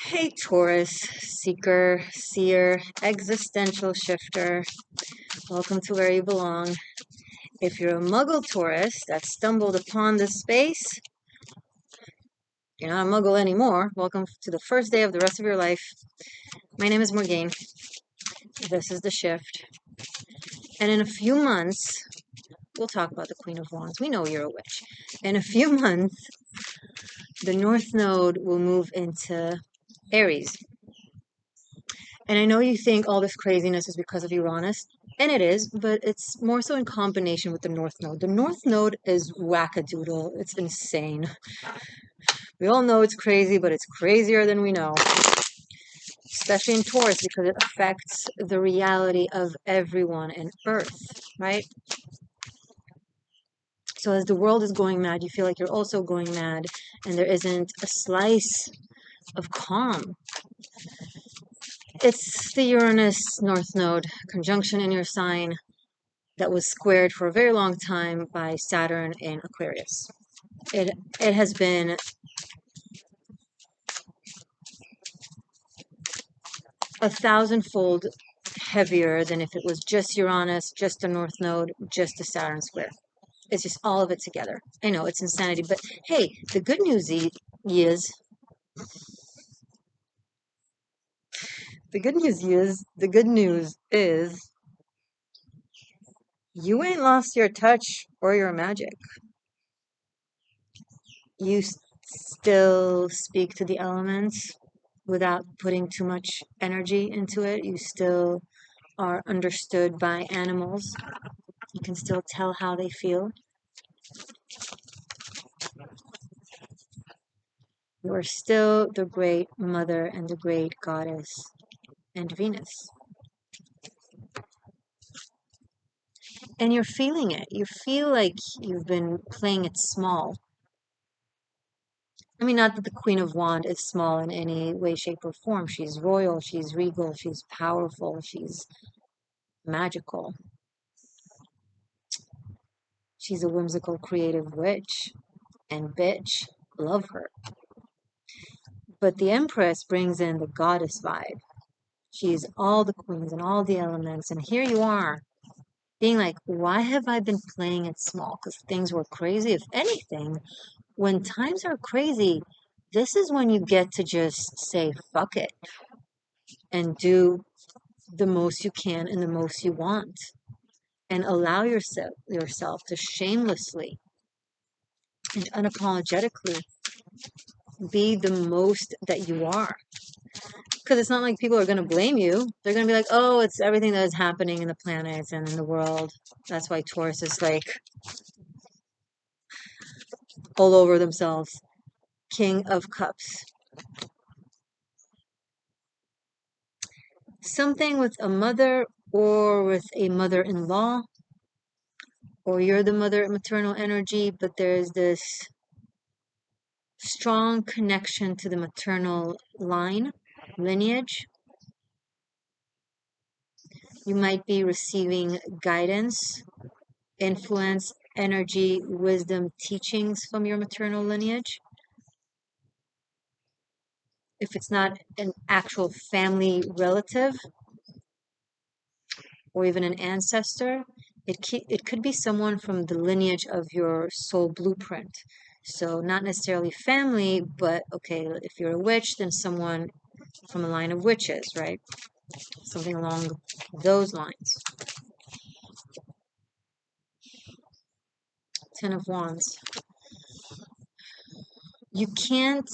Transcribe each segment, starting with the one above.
Hey, Taurus, seeker, seer, existential shifter. Welcome to where you belong. If you're a muggle Taurus that stumbled upon this space, you're not a muggle anymore. Welcome to the first day of the rest of your life. My name is Morgainne. This is the shift. And in a few months, we'll talk about the Queen of Wands. We know you're a witch. In a few months, the North Node will move into Aries. And I know you think all this craziness is because of Uranus, and it is, but it's more so in combination with the North Node. The North Node is wackadoodle. It's insane. We all know it's crazy, but it's crazier than we know, especially in Taurus because it affects the reality of everyone in Earth, right? So as the world is going mad, you feel like you're also going mad, and there isn't a slice of calm. It's the Uranus North Node conjunction in your sign that was squared for a very long time by Saturn in Aquarius. It has been a thousandfold heavier than if it was just Uranus, just the North Node, just the Saturn square. It's just all of it together. I know it's insanity, but hey, the good news is you ain't lost your touch or your magic. You still speak to the elements without putting too much energy into it. You still are understood by animals. You can still tell how they feel. You are still the great mother and the great goddess and Venus. And you're feeling it. You feel like you've been playing it small. I mean, not that the Queen of Wands is small in any way, shape, or form. She's royal, she's regal, she's powerful, she's magical. She's a whimsical, creative witch and bitch. Love her. But the Empress brings in the goddess vibe. She's all the queens and all the elements. And here you are, being like, why have I been playing it small? Because things were crazy. If anything, when times are crazy, this is when you get to just say, fuck it, and do the most you can and the most you want. And allow yourself to shamelessly and unapologetically be the most that you are. Because it's not like people are going to blame you. They're going to be like, oh, it's everything that is happening in the planets and in the world. That's why Taurus is like all over themselves. King of Cups. Something with a mother or with a mother-in-law, or you're the mother maternal energy, but there's this strong connection to the maternal line, lineage. You might be receiving guidance, influence, energy, wisdom, teachings from your maternal lineage. If it's not an actual family relative or even an ancestor, it could be someone from the lineage of your soul blueprint. So not necessarily family, but okay, if you're a witch, then someone from a line of witches, right? Something along those lines. Ten of Wands. You can't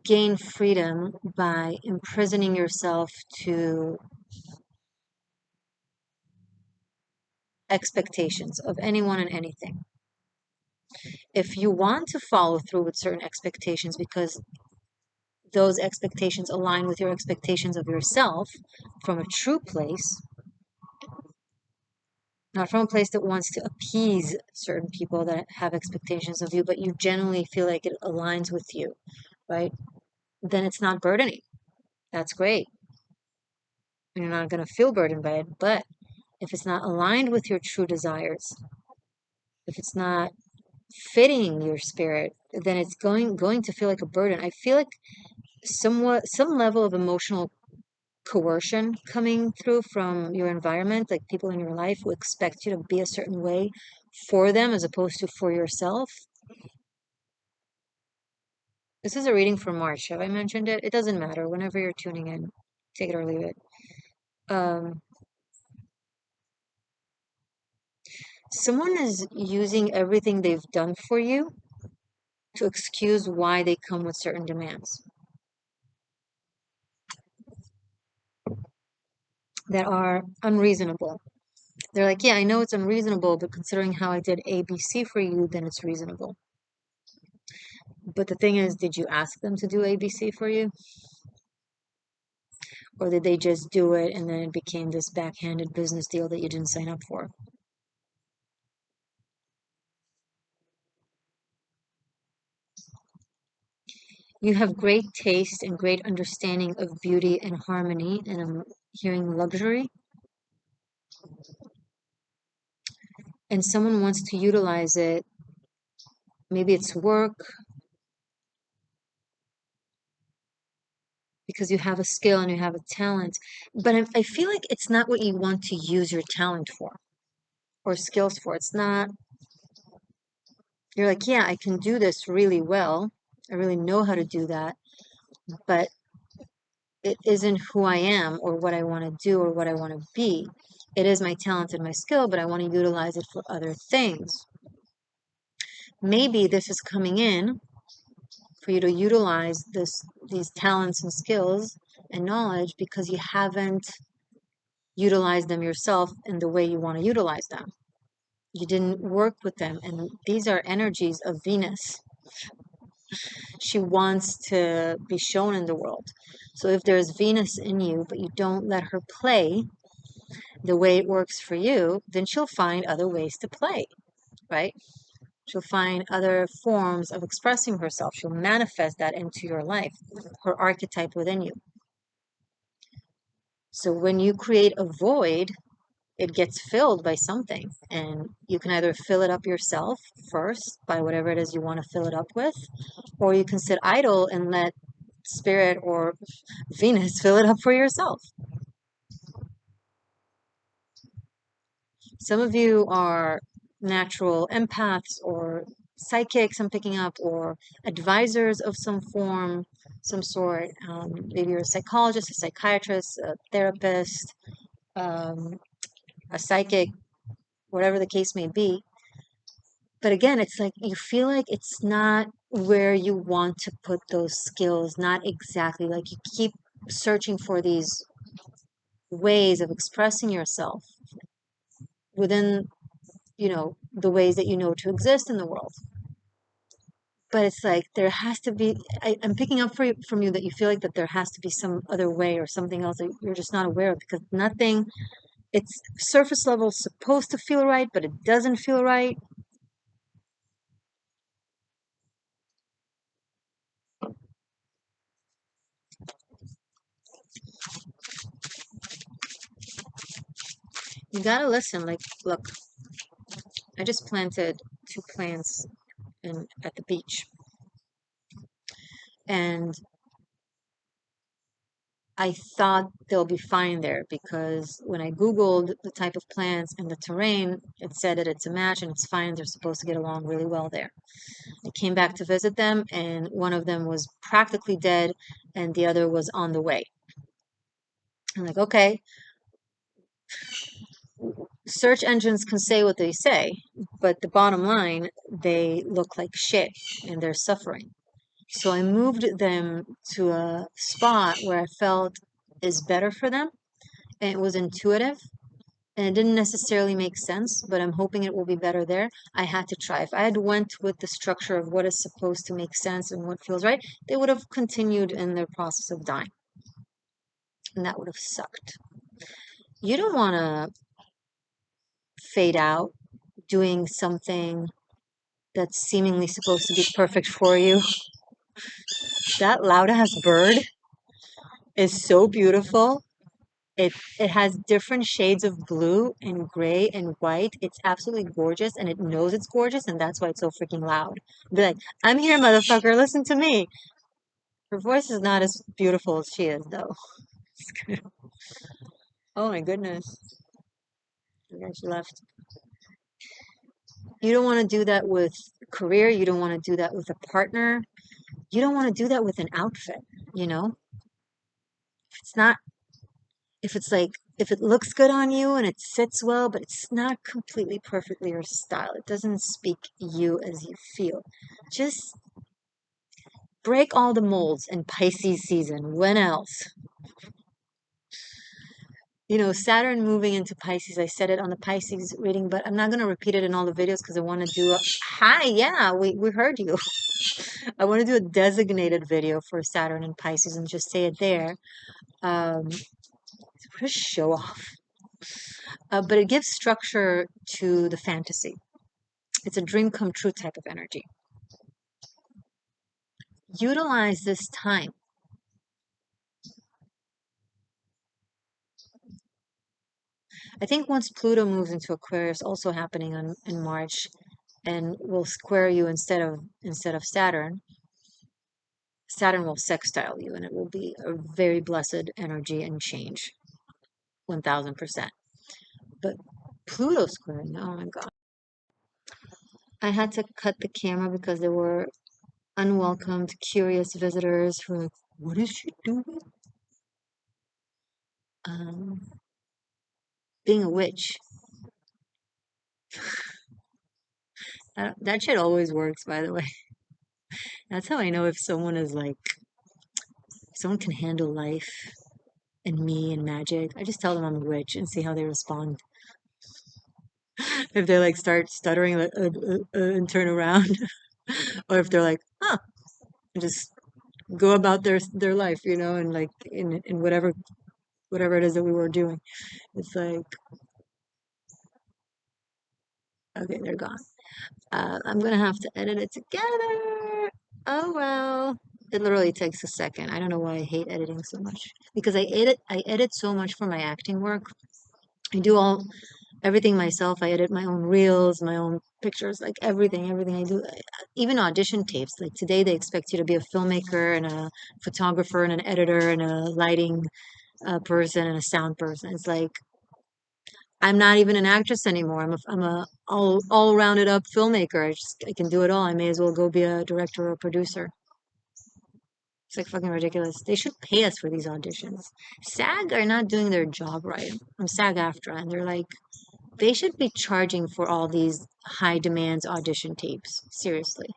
gain freedom by imprisoning yourself to expectations of anyone and anything. If you want to follow through with certain expectations because those expectations align with your expectations of yourself from a true place, not from a place that wants to appease certain people that have expectations of you, but you genuinely feel like it aligns with you, right? Then it's not burdening. That's great. You're not going to feel burdened by it, but if it's not aligned with your true desires, if it's not fitting your spirit, then it's going to feel like a burden. I feel like some level of emotional coercion coming through from your environment, like people in your life who expect you to be a certain way for them as opposed to for yourself. This is a reading for March. Have I mentioned it? It doesn't matter. Whenever you're tuning in, take it or leave it. Um, Someone is using everything they've done for you to excuse why they come with certain demands that are unreasonable. They're like, yeah, I know it's unreasonable, but considering how I did ABC for you, then it's reasonable. But the thing is, did you ask them to do ABC for you? Or did they just do it and then it became this backhanded business deal that you didn't sign up for? You have great taste and great understanding of beauty and harmony, and I'm hearing luxury. And someone wants to utilize it. Maybe it's work, because you have a skill and you have a talent. But I feel like it's not what you want to use your talent for or skills for. It's not, you're like, yeah, I can do this really well. I really know how to do that, but it isn't who I am or what I want to do or what I want to be. It is my talent and my skill, but I want to utilize it for other things. Maybe this is coming in for you to utilize these talents and skills and knowledge because you haven't utilized them yourself in the way you want to utilize them. You didn't work with them, and these are energies of Venus. She wants to be shown in the world. So if there's Venus in you, but you don't let her play the way it works for you, then she'll find other ways to play, right? She'll find other forms of expressing herself. She'll manifest that into your life, her archetype within you. So when you create a void, it gets filled by something. And you can either fill it up yourself first by whatever it is you want to fill it up with, or you can sit idle and let Spirit or Venus fill it up for yourself. Some of you are natural empaths or psychics, I'm picking up, or advisors of some form, some sort. Maybe you're a psychologist, a psychiatrist, a therapist, um, a psychic, whatever the case may be. But again, it's like you feel like it's not where you want to put those skills, not exactly. Like you keep searching for these ways of expressing yourself within, the ways that you know to exist in the world. But it's like there has to be, I'm picking up from you that you feel like that there has to be some other way or something else that you're just not aware of because nothing, it's surface level supposed to feel right, but it doesn't feel right. You gotta listen. Like, look, I just planted two plants at the beach. And I thought they'll be fine there because when I Googled the type of plants and the terrain, it said that it's a match and it's fine. They're supposed to get along really well there. I came back to visit them, and one of them was practically dead, and the other was on the way. I'm like, okay, search engines can say what they say, but the bottom line, they look like shit and they're suffering. So I moved them to a spot where I felt is better for them, and it was intuitive. And it didn't necessarily make sense, but I'm hoping it will be better there. I had to try. If I had went with the structure of what is supposed to make sense and what feels right, they would have continued in their process of dying. And that would have sucked. You don't want to fade out doing something that's seemingly supposed to be perfect for you. That loud ass bird is so beautiful. It has different shades of blue and gray and white. It's absolutely gorgeous, and it knows it's gorgeous, and that's why it's so freaking loud. Be like, I'm here, motherfucker, listen to me. Her voice is not as beautiful as she is, though. Oh my goodness. Okay, she left. You don't want to do that with career. You don't want to do that with a partner. You don't want to do that with an outfit, you know? It's not, if it's like, if it looks good on you and it sits well, but it's not completely perfectly your style, it doesn't speak you as you feel. Just break all the molds in Pisces season. When else? You know, Saturn moving into Pisces, I said it on the Pisces reading, but I'm not going to repeat it in all the videos because I want to do hi, yeah, we heard you. I want to do a designated video for Saturn and Pisces and just say it there. What a show off. But it gives structure to the fantasy. It's a dream come true type of energy. Utilize this time. I think once Pluto moves into Aquarius, also happening in March, and will square you instead of Saturn, Saturn will sextile you, and it will be a very blessed energy and change, 1000%. But Pluto squaring, oh my God. I had to cut the camera because there were unwelcomed, curious visitors who were like, what is she doing? Um, being a witch. That shit always works, by the way. That's how I know if someone is like, if someone can handle life and me and magic. I just tell them I'm a witch and see how they respond. If they like start stuttering and turn around, or if they're like, huh, and just go about their life, you know, and like in whatever it is that we were doing. It's like, okay, they're gone. I'm gonna have to edit it together. Oh well. It literally takes a second. I don't know why I hate editing so much. Because I edit so much for my acting work. I do everything myself. I edit my own reels, my own pictures, like everything I do. Even audition tapes. Like today they expect you to be a filmmaker and a photographer and an editor and a lighting person and a sound person. It's like I'm not even an actress anymore. I'm a all rounded up filmmaker. I can do it all. I may as well go be a director or a producer. It's like fucking ridiculous. They should pay us for these auditions. SAG are not doing their job right. I'm SAG-AFTRA, and they're like, they should be charging for all these high demands audition tapes. Seriously.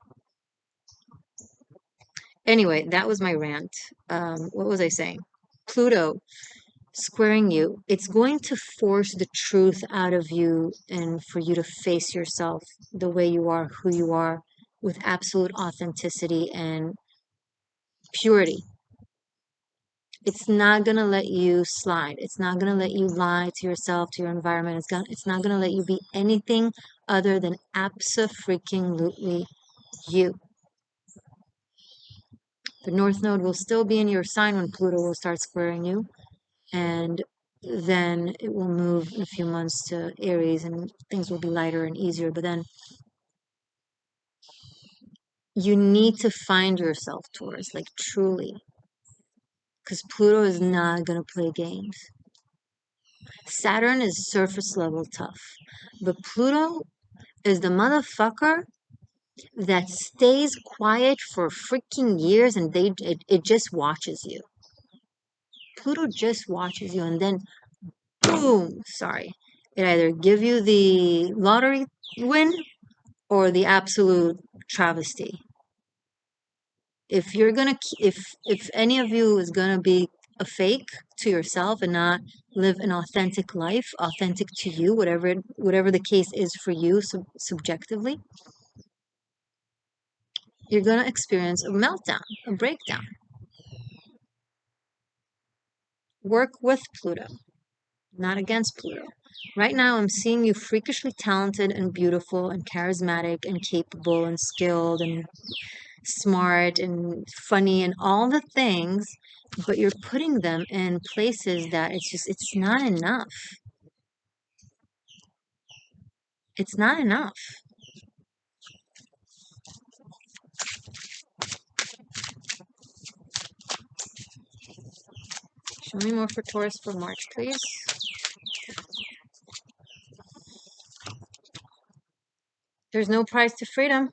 Anyway, that was my rant. What was I saying? Pluto squaring you, it's going to force the truth out of you and for you to face yourself the way you are, who you are, with absolute authenticity and purity. It's not going to let you slide. It's not going to let you lie to yourself, to your environment. It's not going to let you be anything other than abso-freaking-lutely you. The North Node will still be in your sign when Pluto will start squaring you. And then it will move in a few months to Aries and things will be lighter and easier. But then you need to find yourself, Taurus, like truly. Because Pluto is not going to play games. Saturn is surface level tough. But Pluto is the motherfucker that stays quiet for freaking years and it just watches you. Pluto just watches you and then boom, sorry. It either give you the lottery win or the absolute travesty. If you're gonna if any of you is gonna be a fake to yourself and not live an authentic life, authentic to you, whatever the case is for you subjectively, you're gonna experience a meltdown, a breakdown. Work with Pluto, not against Pluto. Right now, I'm seeing you freakishly talented and beautiful and charismatic and capable and skilled and smart and funny and all the things, but you're putting them in places that it's not enough. It's not enough. Show me more for Taurus for March, please. There's no price to freedom.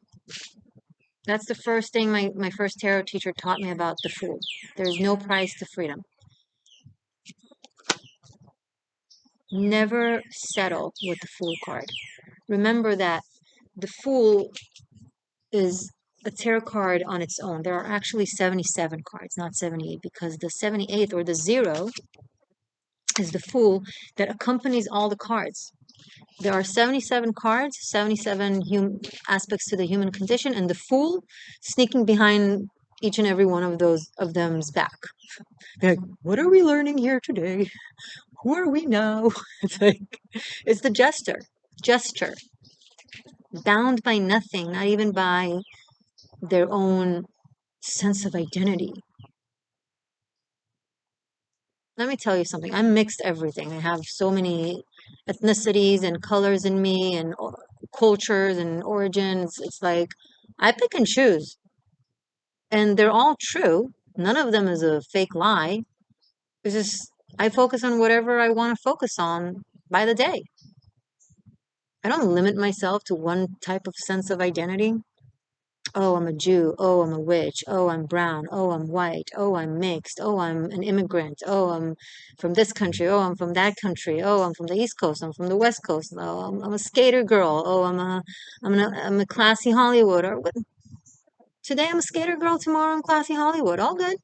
That's the first thing my first tarot teacher taught me about the Fool. There's no price to freedom. Never settle with the Fool card. Remember that the Fool is a tarot card on its own. There are actually 77 cards, not 78, because the 78th or the 0 is the Fool that accompanies all the cards. There are 77 cards, 77 aspects to the human condition, and the Fool sneaking behind each and every one of them's back. They're like, what are we learning here today? Who are we now? It's the gesture, bound by nothing, not even by their own sense of identity. Let me tell you something. I'm mixed everything. I have so many ethnicities and colors in me and cultures and origins. It's like I pick and choose, and they're all true. None of them is a fake lie. It's just I focus on whatever I want to focus on by the day. I don't limit myself to one type of sense of identity. Oh, I'm a Jew. Oh, I'm a witch. Oh, I'm brown. Oh, I'm white. Oh, I'm mixed. Oh, I'm an immigrant. Oh, I'm from this country. Oh, I'm from that country. Oh, I'm from the East Coast. I'm from the West Coast. Oh, I'm a skater girl. Oh, I'm a classy Hollywood. Or what? Today I'm a skater girl. Tomorrow I'm classy Hollywood. All good.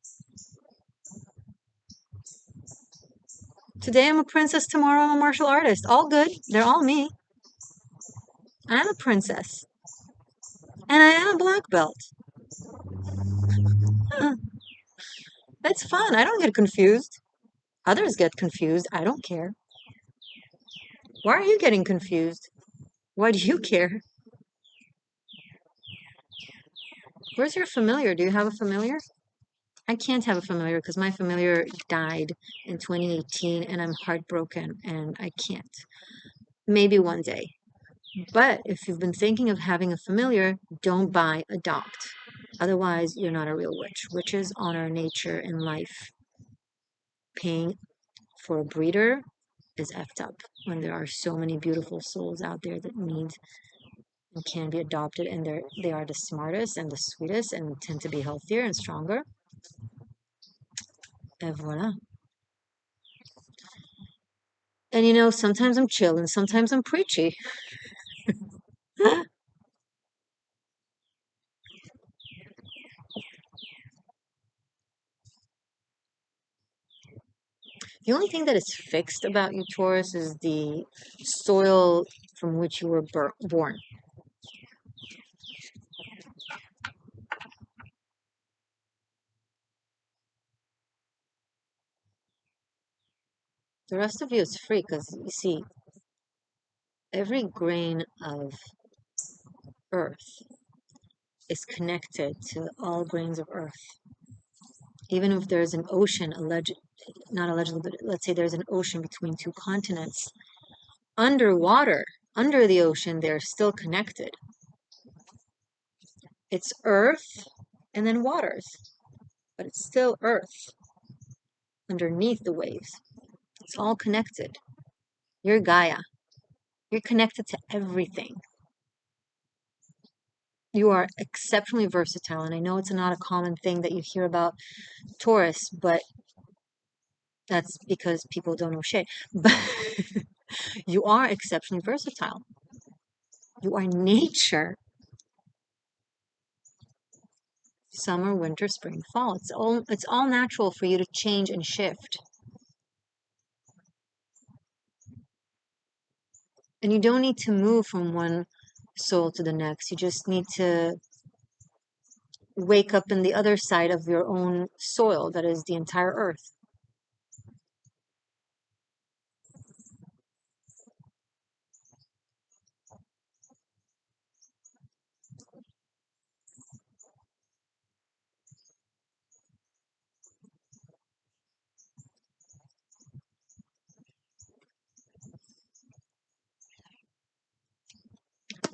Today I'm a princess. Tomorrow I'm a martial artist. All good. They're all me. I'm a princess, and I am a black belt. That's fun. I don't get confused. Others get confused. I don't care. Why are you getting confused? Why do you care? Where's your familiar? Do you have a familiar? I can't have a familiar because my familiar died in 2018 and I'm heartbroken and I can't. Maybe one day. But if you've been thinking of having a familiar, don't buy, adopt. Otherwise, you're not a real witch. Witches honor nature and life. Paying for a breeder is effed up when there are so many beautiful souls out there that need and can be adopted, and they are the smartest and the sweetest and tend to be healthier and stronger. And voila. And you know, sometimes I'm chill and sometimes I'm preachy. The only thing that is fixed about you, Taurus, is the soil from which you were born. The rest of you is free because you see, every grain of earth is connected to all grains of earth. Even if there's an ocean, not allegedly, but let's say there's an ocean between two continents, underwater, under the ocean, they're still connected. It's earth and then waters, but it's still earth underneath the waves. It's all connected. You're Gaia. You're connected to everything. You are exceptionally versatile, and I know it's not a common thing that you hear about Taurus, but that's because people don't know shit. But you are exceptionally versatile. You are nature. Summer, winter, spring, fall. It's all natural for you to change and shift. And you don't need to move from one soul to the next. You just need to wake up in the other side of your own soil, that is the entire earth.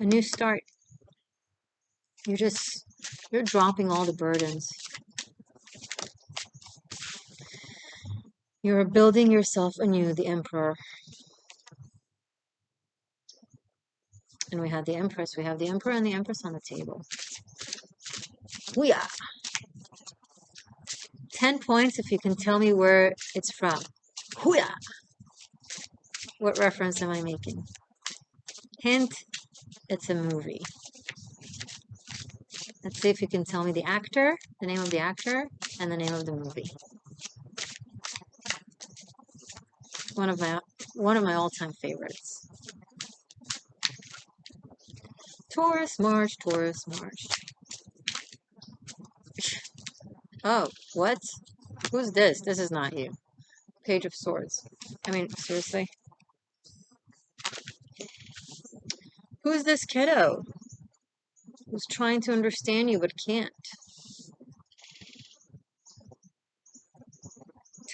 A new start. You're dropping all the burdens. You're building yourself anew, the Emperor. And we have the Empress. We have the Emperor and the Empress on the table. Hoo-yah! 10 points if you can tell me where it's from. Hoo-yah! What reference am I making? Hint, it's a movie. Let's see if you can tell me the actor, the name of the actor, and the name of the movie. One of my all-time favorites. Taurus March, Taurus March. Oh, what? Who's this? This is not you. Page of Swords. I mean, seriously? Who's this kiddo? Who's trying to understand you but can't?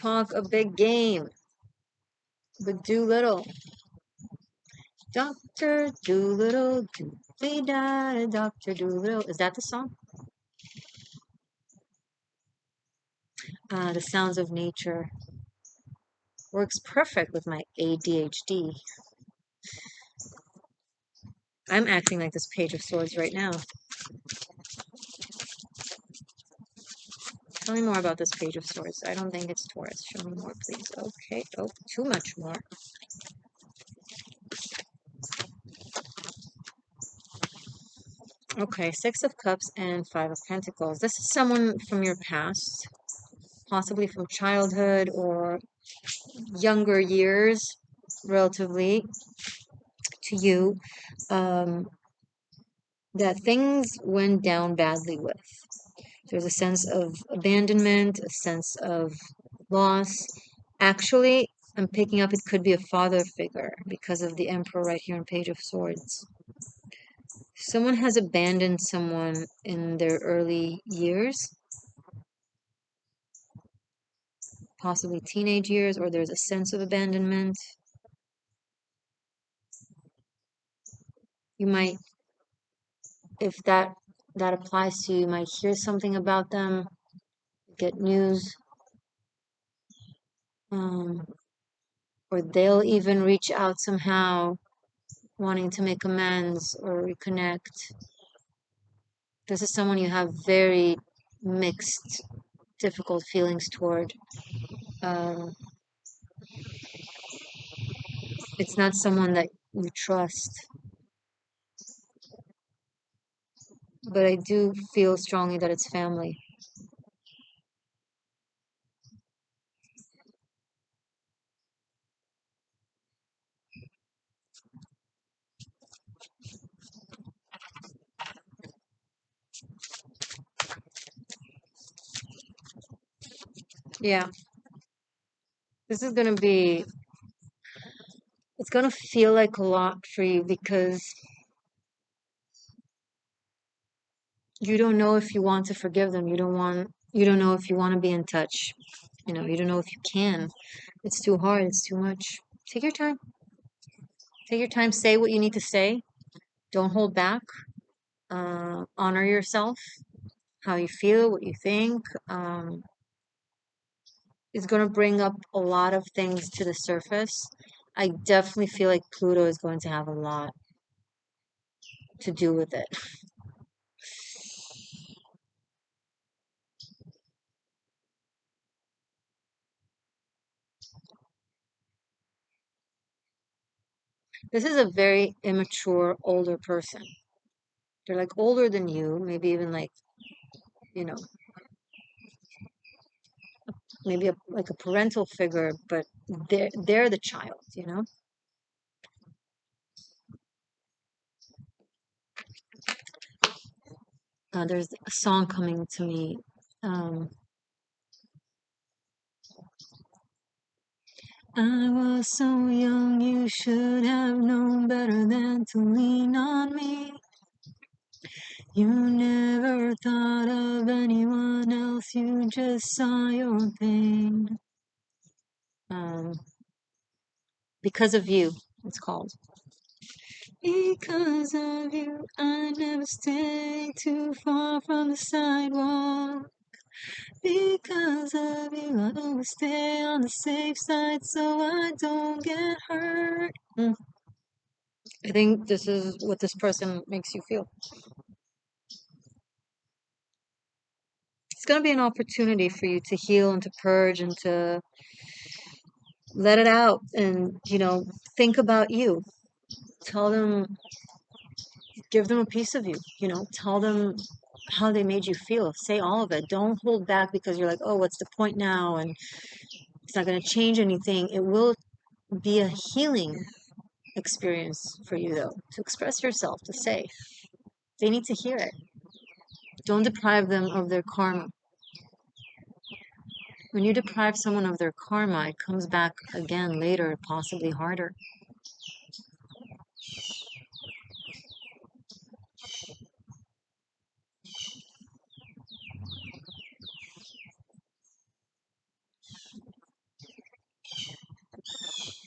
Talk a big game, but do little. Dr. Doolittle, doodly-da, Dr. Doolittle. Is that the song? The Sounds of Nature. Works perfect with my ADHD. I'm acting like this Page of Swords right now. Tell me more about this Page of Swords. I don't think it's Taurus. Show me more, please. Okay. Oh, too much more. Okay, Six of Cups and Five of Pentacles. This is someone from your past, possibly from childhood or younger years, relatively to you, that things went down badly with. There's a sense of abandonment, a sense of loss. Actually, I'm picking up it could be a father figure because of the Emperor right here in Page of Swords. Someone has abandoned someone in their early years, possibly teenage years, or there's a sense of abandonment. You might, if that applies to you, you might hear something about them, get news, or they'll even reach out somehow, wanting to make amends or reconnect. This is someone you have very mixed, difficult feelings toward. It's not someone that you trust. But I do feel strongly that it's family. Yeah. This is going to be, it's going to feel like a lot for you because you don't know if you want to forgive them. You don't know if you want to be in touch. You know, you don't know if you can. It's too hard. It's too much. Take your time. Take your time. Say what you need to say. Don't hold back. Honor yourself, how you feel, what you think. Is going to bring up a lot of things to the surface. I definitely feel like Pluto is going to have a lot to do with it. This is a very immature, older person. They're like older than you, maybe even like, you know, maybe like a parental figure, but they're the child, you know? There's a song coming to me. I was so young, you should have known better than to lean on me. You never thought of anyone else, you just saw your pain. Because of you, it's called. Because of you, I never stay too far from the sidewalk. Because of you, I always stay on the safe side so I don't get hurt. I think this is what this person makes you feel. It's going to be an opportunity for you to heal and to purge and to let it out and, think about you. Tell them, give them a piece of you, tell them how they made you feel. Say all of it. Don't hold back because you're like, oh, what's the point now? And it's not going to change anything. It will be a healing experience for you, though, to express yourself, to say. They need to hear it. Don't deprive them of their karma. When you deprive someone of their karma, it comes back again later, possibly harder.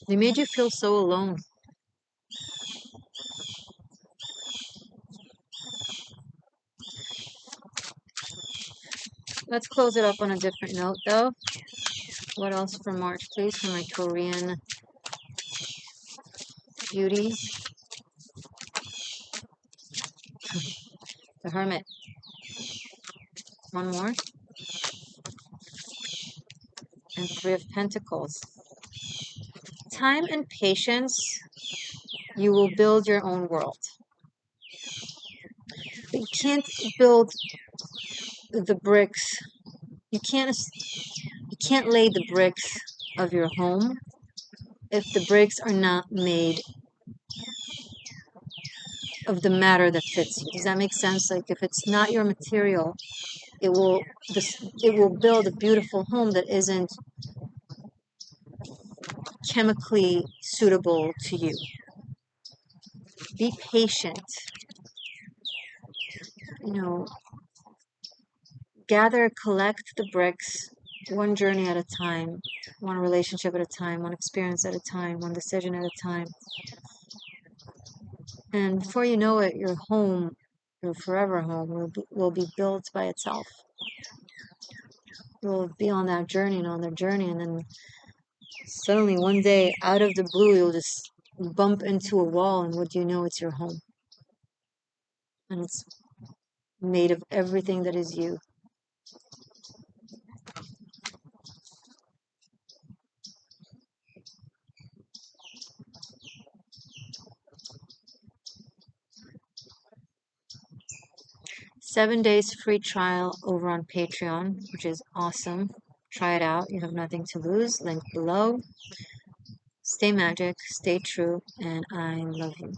They made you feel so alone. Let's close it up on a different note, though. What else for March, please, for my Taurian beauties? The Hermit. One more. And Three of Pentacles. Time and patience, you will build your own world. But you can't build the bricks. You can't lay the bricks of your home if the bricks are not made of the matter that fits you. Does that make sense? Like if it's not your material, it will build a beautiful home that isn't chemically suitable to you. Be patient. Collect the bricks one journey at a time, one relationship at a time, one experience at a time, one decision at a time. And before you know it, your home, your forever home, will be built by itself. You'll be on that journey and on their journey, and then suddenly one day, out of the blue, you'll just bump into a wall, and what do you know? It's your home. And it's made of everything that is you. Seven days free trial over on Patreon, which is awesome. Try it out. You have nothing to lose. Link below. Stay magic, stay true, and I love you.